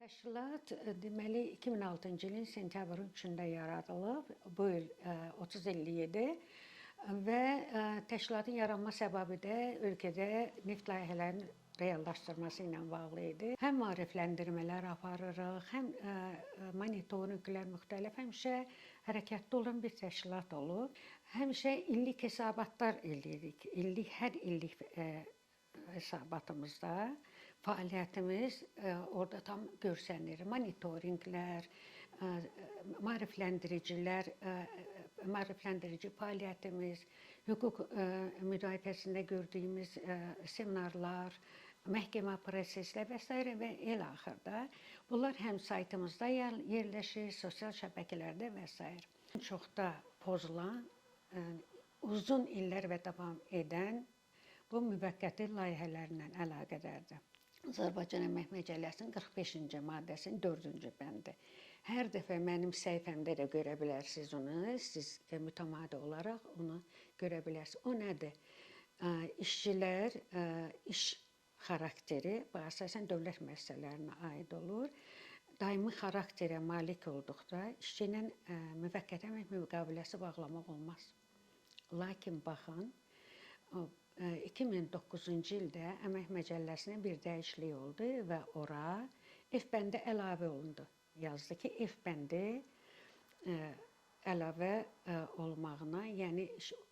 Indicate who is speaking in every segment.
Speaker 1: Təşkilat deməli 2006-cı ilin sentyabrın 3-də yaradılıb. Bu il 30 illik idi və təşkilatın yaranma səbəbi də ölkədə neft layihələrinin reallaşdırılması ilə bağlı idi. Həm maarifləndirmələr aparırıq, həm monitorinqlər müxtəlif, həmişə hərəkətdə olan bir təşkilat olub. Həmişə illik hesabatlar eləyirik. Hər illik hesabatımızda fəaliyyətimiz orada tam görsənir. Monitorinqlər, maarifləndirici fəaliyyətimiz, hüquq müdafiəsində gördüyümüz seminarlar, məhkəmə prosesləri və s. və elə axırda. Bunlar həm saytımızda yerləşir, sosial şəbəkələrdə və s. Çox da pozulan, uzun illər və davam edən bu müvəqqəti layihələrlə əlaqədardır. Azərbaycan Əmək Məcəlləsinin 45-ci maddəsinin 4-cü bəndi. Hər dəfə mənim səhifəmdə də görə bilərsiniz onu, siz mütəmadi olaraq onu görə bilərsiniz. O nədir? İşçilər, iş xarakteri, bu əsasən dövlət müəssisələrinə aid olur. Daimi xarakterə malik olduqda işçi ilə müvəqqəti əmək müqaviləsi bağlamaq olmaz. Lakin baxın, 2009-cu ildə Əmək Məcəlləsinin bir dəyişiklik oldu və ora F bəndi əlavə olundu. Yazdı ki, F bəndi əlavə olmağına, yəni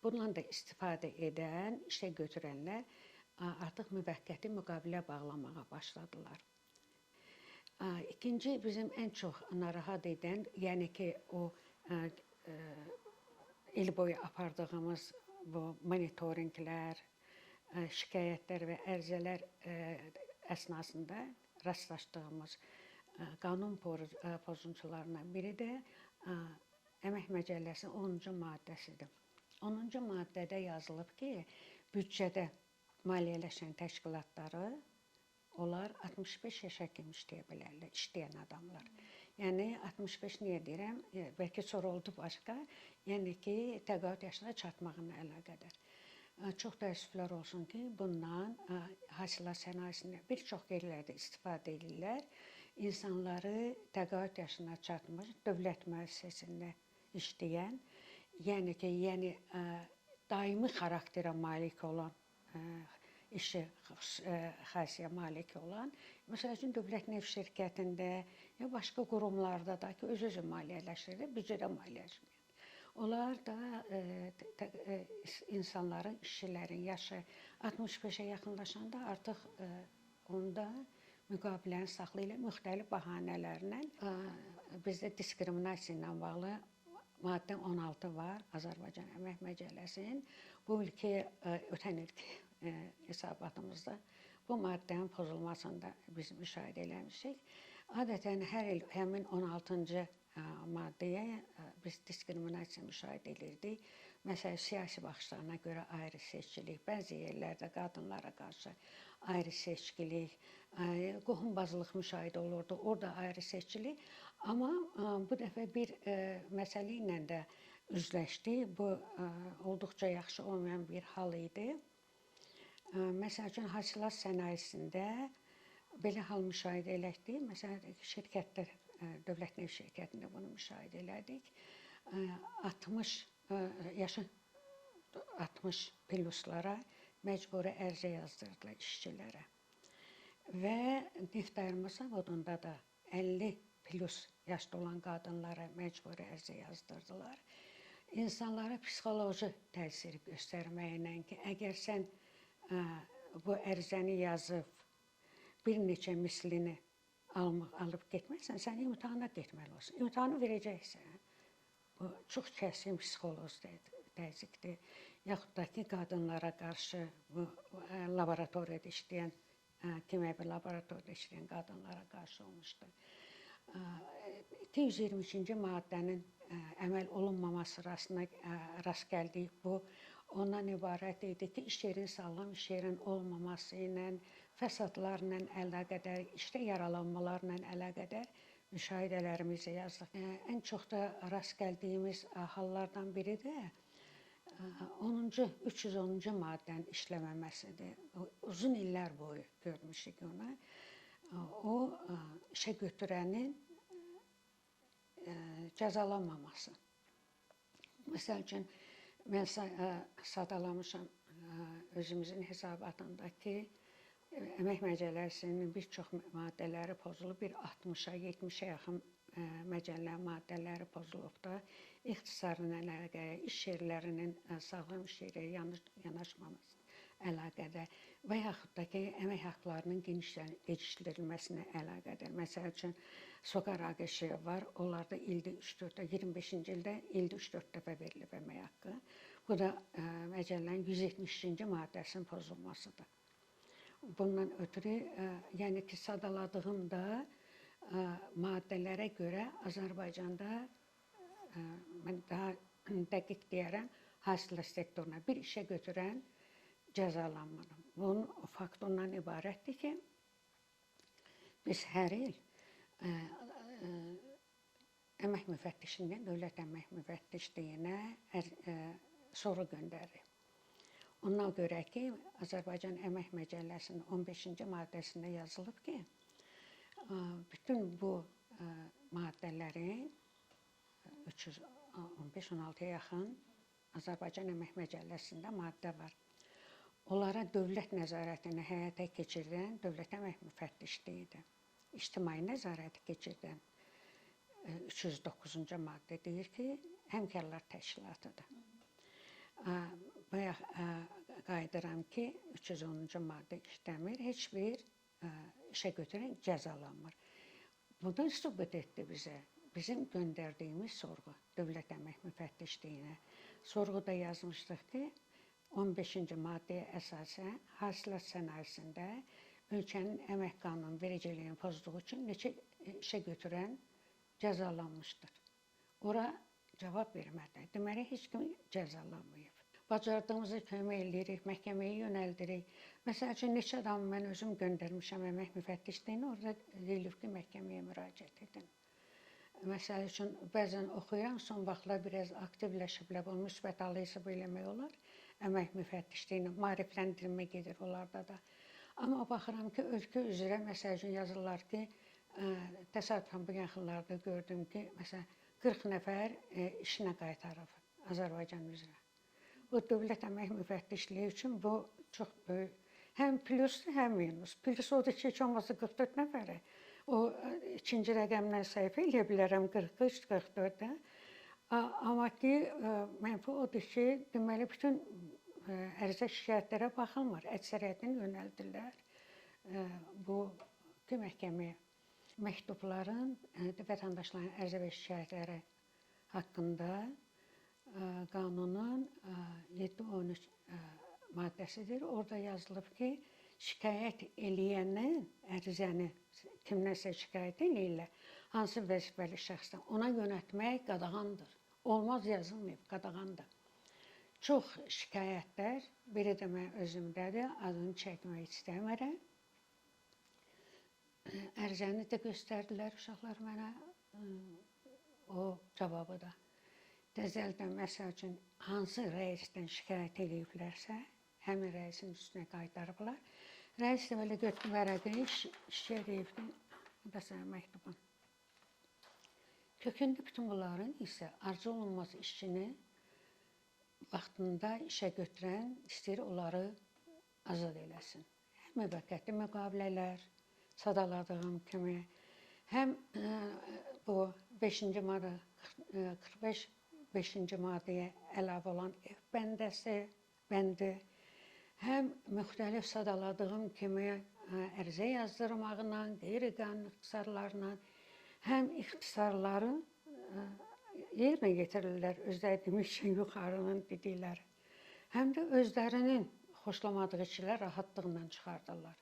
Speaker 1: bundan da istifadə edən işə götürənlər artıq müvəqqəti müqavilə bağlamağa başladılar. İkinci bizim ən çox narahat edən, yəni ki, o il boyu apardığımız bu monitorinqlər, şikayətlər və ərizələr əsnasında rastlaşdığımız qanun pozuntularından biri də Əmək Məcəlləsinin 10-cu maddəsidir. 10-cu maddədə yazılıb ki, büdcədə maliyyələşən təşkilatları onlar 65 yaşa kimi işləyə bilərlər, işləyən adamlar. Yəni 65 niyə deyirəm? Bəlkə sonra oldu başqa. Yəni ki, təqaüd yaşına çatmağına əlaqədar. Çox təəssüflər olsun ki, bundan hasilat sənayesində bir çox yerlərdə istifadə edirlər. İnsanları təqaüd yaşına çatmış, dövlət müəssisəsində işləyən, yəni ki, daimi xarakterə malik olan, işi xassiyə malik olan, məsəl üçün dövlət neft şirkətində ya başqa qurumlarda da ki, öz-özü maliyyələşdirir, büdcədə maliyyələşmir. Onlar da insanların, işçilərin yaşı 65-ə yaxınlaşanda artıq onda müqaviləni saxlayırlar müxtəlif bəhanələrlə. Bizdə diskriminasiya ilə bağlı maddə 16 var Azərbaycan Əmək Məcəlləsinin. Bu ilki, ötən ilki hesabatımızda bu maddənin pozulmasında biz müşahidə eləmişik. Adətən hər il həmin 16-cı maddəyə biz diskriminasiya müşahidə edirdik. Məsələn, siyasi baxışlarına görə ayrı seçkilik, bəzi yerlərdə qadınlara qarşı ayrı seçkilik, qohumbazlıq müşahidə olurdu, orada ayrı seçkilik. Amma bu dəfə bir məsələ ilə də üzləşdik. Bu olduqca yaxşı olmayan bir hal idi. Məsəl üçün, hasilat sənayesində belə hal müşahidə elədik. Məsələn, şirkətlər, dövlət neft şirkətində bunu müşahidə elədik. 60 pluslara məcburi ərizə yazdırdılar işçilərə. Və neft ayırma zavodunda da 50 plus yaşda olan qadınlara məcburi ərizə yazdırdılar. İnsanlara psixoloji təsir göstərməklə ki, əgər sən bu ərizəni yazıb bir neçə mislini alıb getməsən, sən imtahana getməli olsun. İmtahanı verəcəksən. Bu çox kəsin psixoloji təzyiqdir. Yaxud da ki, qadınlara qarşı laboratoriyada işləyən, kimyəvi laboratoriyada işləyən qadınlara qarşı olmuşdur. 223-cü maddənin əməl olunmaması rast gəldik. Bu ondan ibarət idi ki, iş yerin sağlam, iş yerin olmaması ilə, fəsadlarla əlaqədar, işdə yaralanmalarla əlaqədar müşahidələrimizi yazdıq. Ən çox da rast gəldiyimiz hallardan biri də 310-cu maddənin işləməməsidir. Uzun illər boyu görmüşük onu. o işə götürənin cəzalanmaması. Məsəl üçün, mən sadalamışam özümüzün hesabatında ki, Əmək Məcəlləsinin bir çox maddələri pozulub, bir 60-a, 70-ə yaxın məcəllə maddələri pozulub da, ixtisarla əlaqəyə, iş yerlərinin sağlam iş yerə yanaşmaması əlaqədar və yaxud da ki, əmək haqlarının gecikdirilməsinə əlaqədar. Məsəl üçün, SOCAR AQŞ var, onlarda ildə 3-4, 25-ci ildə ildə 3-4 dəfə verilib əmək haqqı. Bu da məcəllənin 173-cü maddəsinin pozulmasıdır. Bundan ötürü, yəni ki, sadaladığım da maddələrə görə Azərbaycanda, mən daha dəqiq deyərəm, hasilə sektoruna bir işə götürən cəzalanmır. Bunun fakti ondan ibarətdir ki, biz hər il əmək müfəttişindən, dövlət əmək müfəttişliyinə soru göndərir. Ondan görə ki, Azərbaycan Əmək Məcəlləsinin 15-ci maddəsində yazılıb ki, bütün bu maddələrin 315-16-ya yaxın Azərbaycan Əmək Məcəlləsində maddə var. Onlara dövlət nəzarətini həyata keçirdən Dövlət Əmək Müfəttişliyidir. İctimai nəzarəti keçirdən 309-cu maddə deyir ki, həmkarlar təşkilatıdır. Bayaq qayıdıram ki, 310-cu maddə işləmir, heç bir işə götürən cəzalanmır. Bunu sübut etdi bizə, bizim göndərdiyimiz sorğu Dövlət Əmək Müfəttişliyinə. Sorğuda yazmışdıq ki, 15-ci maddəyə əsasən hasilat sənayesində ölkənin əmək qanunu vericiliyini pozduğu üçün neçə işə götürən cəzalanmışdır. Ora cavab vermədi. Deməli, heç kim cəzalanmayıb. Bacardığımızı kömək edirik, məhkəməyə yönəldirik. Məsəl üçün, neçə adamı mən özüm göndərmişəm əmək müfəttişliyinə, orada deyilib ki, məhkəməyə müraciət edin. Məsəl üçün, bəzən oxuyuram, son vaxtlar biraz aktivləşiblər, bunu müsbət halı hesab eləmək olar. Əmək müfəttişliyinə maarifləndirmə gedir onlarda da. Amma baxıram ki, ölkə üzrə, məsəl üçün, yazırlar ki, təsadüfən bu yaxınlarda gördüm ki, məsələn, 40 nəfər işinə qaytarıb Azərbaycan üzrə. Bu, Dövlət Əmək Müfəttişliyi üçün bu çox böyük, həm plusdur, həm minus. Plus odur ki, heç olmasa 44 nəfəri. O, ikinci rəqəmdən səhv eləyə bilərəm, 43-44-də. Amma ki, mənfi odur ki, deməli, bütün ərizə şikayətlərə baxılmır. Əksəriyyətini yönəldirlər bu məhkəməyə. Məktubların, vətəndaşların ərizə və şikayətləri haqqında qanunun 7-13 maddəsidir. Orada yazılıb ki, şikayət eləyəndən ərizəni kimdənsə şikayət eləyirlər, hansı vəzifəli şəxsdən ona yönəltmək qadağandır. Olmaz yazılmayıb, qadağandır. Çox şikayətlər, biri də mən özümdədir, adını çəkmək istəmirəm. Ərizəni də göstərdilər uşaqlar mənə, o cavabı da. Təzəldən, məsəl üçün, hansı rəisdən şikayət eləyiblərsə, həmin rəisin üstünə qaytarıblar. Rəis də belə götürüb vərəqini işləyib ki, bu da sənə məktubun. Kökündə bütün bunların isə arzu olunmaz işçini vaxtında işə götürən istəyir onları azad eləsin. Həm müvəqqəti müqavilələr, sadaladığım kimi, həm bu 5-ci maddə, 45-ci maddəyə əlavə olan F bəndi, həm müxtəlif sadaladığım kimi ərizə yazdırmaqla, qeyri-qanuni ixtisarlarla, həm ixtisarları yerinə yetirirlər, özləri demiş ki, yuxarının dedikləri, həm də özlərinin xoşlamadığı işlər rahatlıqla çıxardırlar.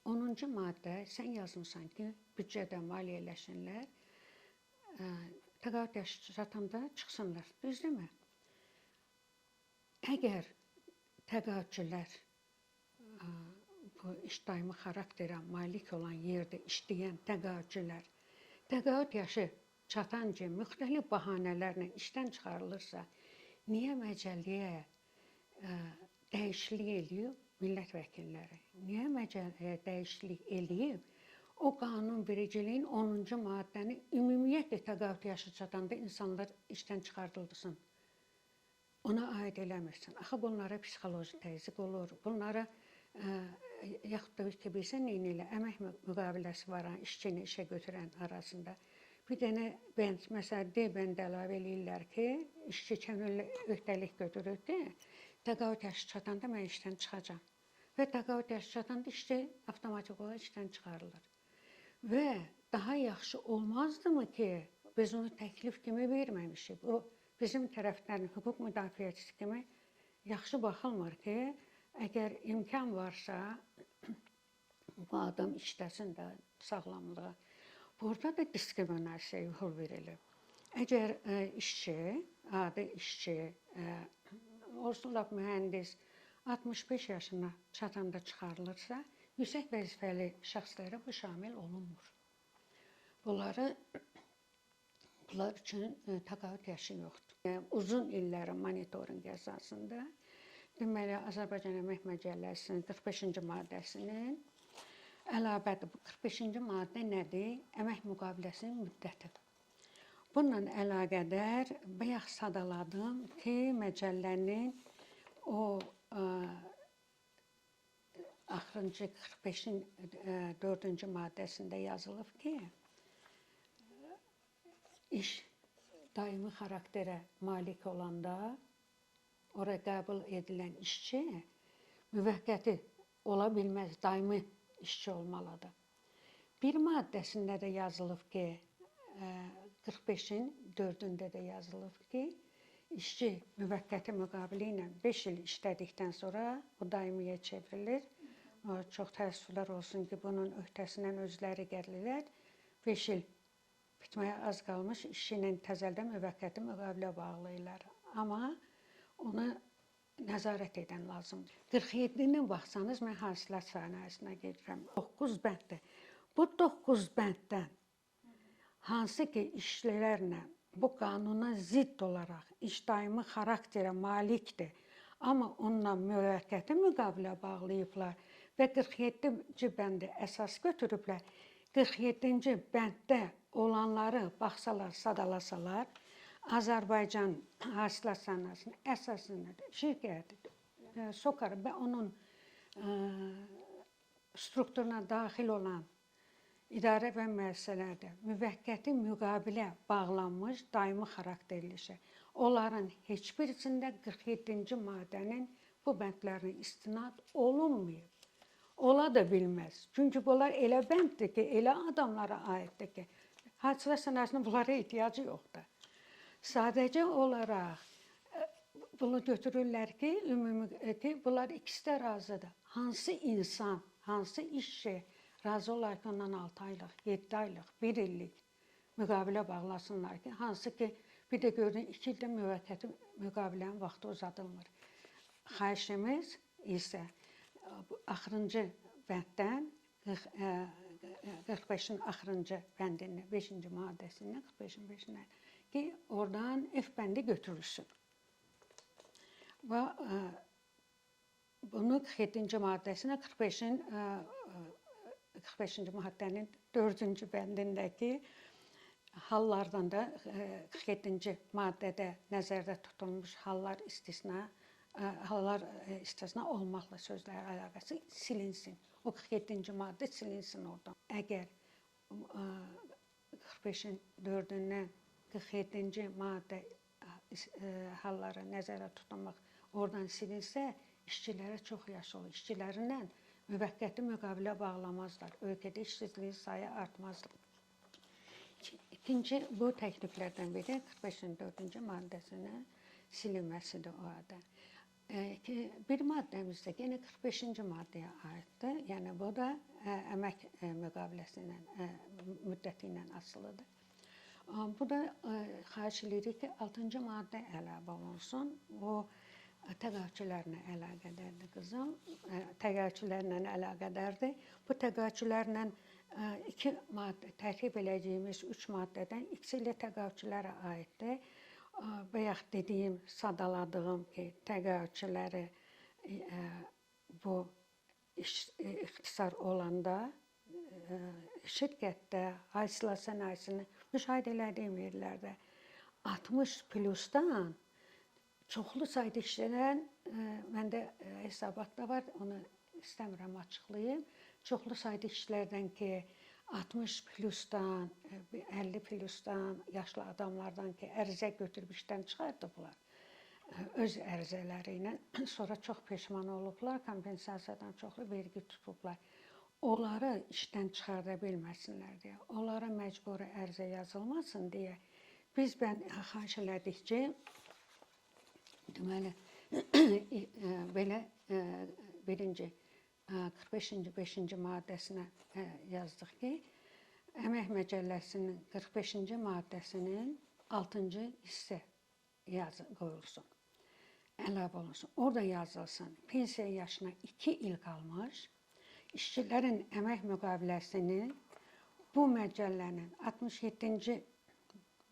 Speaker 1: 10-cu maddə, sən yazmışsan ki, büdcədən maliyyələşənlər təqaüd yaşı çatanda çıxsınlar, düz demə? Əgər təqaüdçülər bu iş daimi xarakterə malik olan yerdə işləyən təqaüdçülər təqaüd yaşı çatan ki, müxtəlif bahanələrlə işdən çıxarılırsa, niyə məcəlləyə dəyişiklik eləyib millət vəkilləri? Niyə məcəlləyə dəyişiklik eləyib O qanun vericiliyin 10-cu maddəni ümumiyyətlə təqaüd yaşı çatanda insanlar işdən çıxardıldısın. Ona aid eləmirsən. Axı bunlara psixoloji təzyiq olur. Bunlara yaxud da ki, bilsən neynə əmək müqaviləsi var, işçini işə götürən arasında. Bir dənə bənd, məsələn, D bənd əlavə eləyirlər ki, işçi könüllü öhdəlik götürür ki, təqaüd yaşı çatanda mən işdən çıxacam. Və təqaüd yaşı çatanda işçi avtomatik olaraq işdən çıxarılır. Və daha yaxşı olmazdımı ki, biz onu təklif kimi verməmişik. O, bizim tərəfdən hüquq müdafiəçisi kimi yaxşı baxılmır ki, əgər imkan varsa, bu adam işləsin də sağlamlığa. Burada da diskriminasiyaya yol verilib. Əgər işçi, adi işçi, olsun lap mühəndis 65 yaşına çatanda çıxarılırsa, yüksək vəzifəli şəxslərə bu şamil olunmur. Bunlar üçün təqaüd yaşı yoxdur. Uzun illərin monitorinq əsasında deməli, Azərbaycan Əmək Məcəlləsinin 45-ci maddəsinin əlavədir. Bu 45-ci maddə nədir? Əmək müqaviləsinin müddəti. Bununla əlaqədar bayaq sadaladım ki, məcəllənin o axırıncı 45-in 4-cü maddəsində yazılıb ki, iş daimi xarakterə malik olanda ora qəbul edilən işçi müvəqqəti ola bilməz, daimi işçi olmalıdır. Bir maddəsində də yazılıb ki, 45-in 4-ündə də yazılıb ki, işçi müvəqqəti müqabili ilə 5 il işlədikdən sonra o daimiyə çevrilir. Çox təəssüflər olsun ki, bunun öhdəsindən özləri gəlirlər. 5 il bitməyə az qalmış işçi ilə təzədən müvəqqəti müqavilə bağlayırlar. Amma ona nəzarət edən lazımdır. 47-ni baxsanız, mən hasilat sahəsinə gedirəm. 9 bənddir. Bu 9 bənddən hansı ki işçilərlə bu qanuna zidd olaraq iş daimi xarakterə malikdir, amma onunla müvəqqəti müqavilə bağlayıblar və 47-ci bəndi əsas götürüblər. 47-ci bənddə olanları baxsalar, sadalasalar, Azərbaycan hasilat sahəsinin əsasında şirkət, SOCAR və onun strukturuna daxil olan idarə və müəssisələrdə müvəqqəti müqavilə bağlanmış daimi xarakterli işə. Onların heç birisində 47-ci maddənin bu bəndlərinə istinad olunmayıb. Ola da bilməz. Çünki bunlar elə bənddir ki, elə adamlara aiddir ki, hasilat sənayesinin bunlara ehtiyacı yoxdur. Sadəcə olaraq bunu götürürlər ki, ümumi bunlar ikisi də razıdır. Hansı insan, hansı işçi razı olar ki, ondan 6 aylıq, 7 aylıq, 1 illik müqavilə bağlasınlar ki, hansı ki, bir də gördün, 2 ildə müvəqqəti müqavilənin vaxtı uzadılmır. Xahişimiz isə axırıncı bənddən, 45-in axırıncı bəndinin 5-ci maddəsindən, 45-in 5-dən ki, oradan F bəndi götürülsün. Və bunu 47-ci maddəsinə 45-ci maddənin 4-cü bəndindəki hallardan da 47-ci maddədə nəzərdə tutulmuş hallar istisna olmaqla sözləri əlaqəsi silinsin. O 47-ci maddə silinsin oradan. Əgər 45-in 4-ündən 47-ci maddə halları nəzərdə tutulmaq oradan silinsə, işçilərə çox yaş olur. İşçilərlə müvəqqəti müqavilə bağlamazlar. Ölkədə işsizliyin sayı artmazlar. İkinci, bu təkliflərdən biri 45-in 4-cü maddəsinin silinməsidir o adı. Bir maddəmizdə yenə 45-ci maddəyə aiddir. Yəni, bu da əmək müqaviləsindən, müddəti ilə asılıdır. Burada xahiş edirik ki, 6-cı maddə əlavə olunsun. O, təqaüdçülərlə əlaqədardır, qızım. Təqaüdçülərlə əlaqədardır. Bu təqaüdçülərlə 2 maddə, tərkib eləyəcəyimiz 3 maddədən ikisi ilə təqaüdçülərə aiddir. Bayaq dediyim, sadaladığım ki, təqaüdçüləri bu ixtisar olanda şirkətdə, Aysla sənayesini müşahidə elədiyim yerlərdə 60 plusdan çoxlu sayda işləyən, məndə hesabatda var, onu istəmirəm açıqlayım. Çoxlu sayda işlərdən ki, 60 plusdan, 50 plusdan, yaşlı adamlardan ki, ərizə götürüb işdən çıxardıblar. Öz ərizələri ilə. Sonra çox peşman olublar, kompensasiyadan çoxlu vergi tutublar. Onları işdən çıxarda bilməsinlər deyə, onlara məcburi ərizə yazılmasın deyə biz xahiş elədik ki, deməli, belə birinci 45-ci 5-ci maddəsinə yazdıq ki, Əmək Məcəlləsinin 45-ci maddəsinin 6-cı hissə qoyulsun, əlavə olunsun. Orada yazılsın, pensiya yaşına 2 il qalmış, işçilərin əmək müqaviləsinin bu məcəllənin 67-ci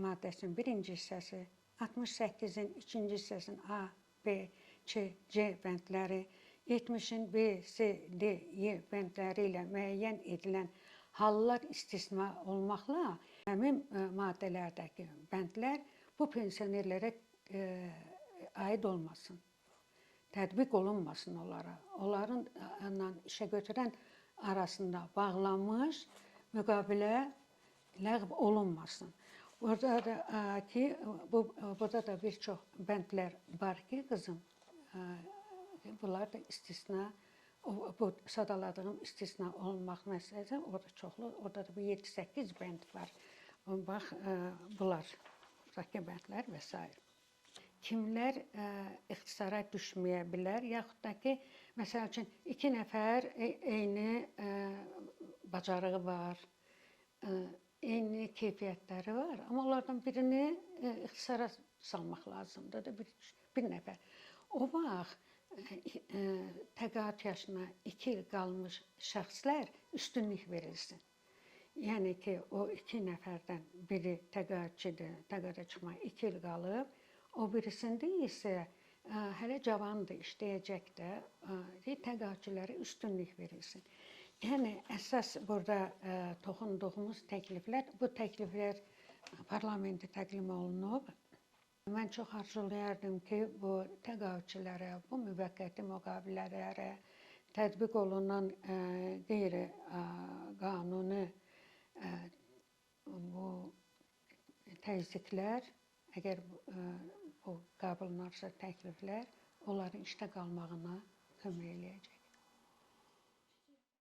Speaker 1: maddəsinin 1-ci hissəsi, 68-in 2-ci hissəsinin A, B, C, C bəndləri, 70-in B, C, D, Y bəndləri ilə müəyyən edilən hallar istisna olmaqla həmin maddələrdəki bəndlər bu pensionerlərə aid olmasın, tətbiq olunmasın onlara. Onlarla işə götürən arasında bağlanmış müqavilə ləğv olunmasın. Burada da bir çox bəndlər var ki, qızım, bunlar da istisna, bu sadaladığım istisna olunmaq məsələsi, orada çoxlu, orada da 7-8 bənd var. Bax, bunlar, buradakı bəndlər və s. Kimlər ixtisara düşməyə bilər, yaxud da ki, məsəl üçün, 2 nəfər eyni bacarığı var, eyni keyfiyyətləri var, amma onlardan birini ixtisara salmaq lazımdır da bir nəfər. O vaxt təqaüd yaşına 2 il qalmış şəxslər üstünlük verilsin. Yəni ki, o 2 nəfərdən biri təqaüdçidir, təqaüdə çıxmaya 2 il qalıb, o birisində isə hələ cavandır, işləyəcək də, təqaüdçilərə üstünlük verilsin. Yəni, əsas burada toxunduğumuz təkliflər, bu təkliflər parlamentə təqdim olunub. Mən çox arzulayardım ki, bu təqaüdçilərə, bu müvəqqəti müqavilələrə tətbiq olunan qeyri-qanuni bu təzyiqlər, əgər bu qəbul olunarsa təkliflər, onların işdə qalmağına kömək eləyəcək.